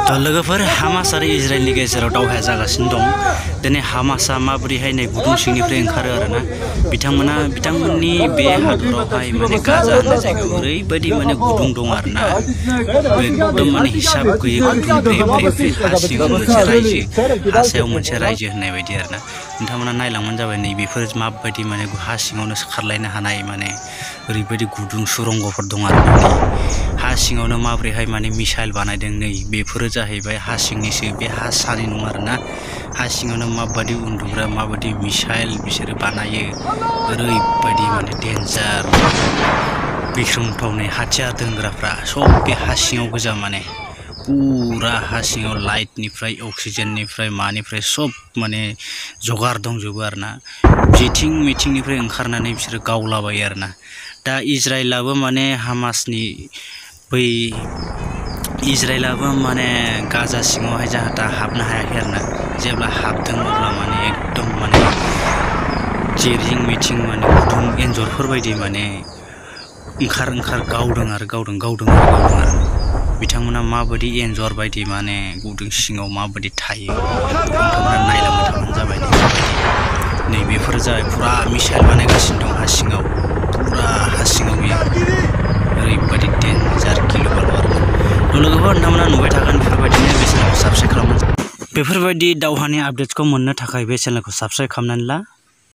तो लोगोफोर हामास आरो इजराइलनि गेजेराव दावहाया जागासिनो दं। दिनै हामासआ माबोरैहाय नै गुदुं सिंनिफ्राय ओंखारो आरोना बिथांमोननि बे हादरावहाय माने गाजा होननाय जायगायाव ओरैबायदि माने गुदुं दं आरोना एकदम माने हिसाब गैयै गुदुं फ्रे हा सिङाव मोनसे रायजो हा सायाव मोनसे रायजो होननाय बायदि आरोना नोंथांमोना नायलांबानो जाबाय नै बेफोर माबायदि माने हा सिङावनो खारलायनो हानाय माने ओरैबायदि गुदुं सुरंगफोर दं आरोना हा सिङावनो माबोरैहाय माने मिसाइल बानायदों नै बेफोरो जाहैबाय हा सिंनिसो बे हा सानि नङा आरोना हा सिङावनो माबायदि उन्दुग्रा माबायदि मिसाइल बिसोरो बानायो ओरैबायदि माने डेन्जार बिख्रंथावनि हाथियार दोनग्राफ्रा सब बे हा सिङाव गोजा माने पुरा हा सिङाव लाइटनिफ्राय अक्सिजेननिफ्राय मानिफ्राय सब माने जगार दंजोबो आरोना जेथिं मिथिंनिफ्राय ओंखारनानै बिसोरो गावलाबायो आरोना दा इजराइलाबो माने हामासनि बै इजराइलाबो माने गाजा सिङावहाय जाहाथा हाबनो हायाखै आरोना जेब्ला हाबदों अब्ला माने एकदम माने जेरिं मिथिं माने गुदुं एन्जरफोर बायदि माने ओंखार गावदों आरो बिथांमोना माबायदि एन्जर बायदि माने गुदुं सिङाव माबायदि थायो नोंथांमोना नायलांबाय थाबानो जाबाय नै बेफोर जाबाय पुरा मिसाइल बानायगासिनो दं हा सिङाव पुरा हा सिङाव बियो ओरैबायदि डेन्जार गिलु-बालु आरोना लोगोफोर नोंथांमोना नुबाय थागोन बेफोरबायदिनो बे चेनेलखौ साबस्क्राइब खालामनानै बेफोरबायदि दावहानि आपडेट्सखौ मोननो थाखाय बे चेनेलखौ साबस्क्राइब खालामनानै ला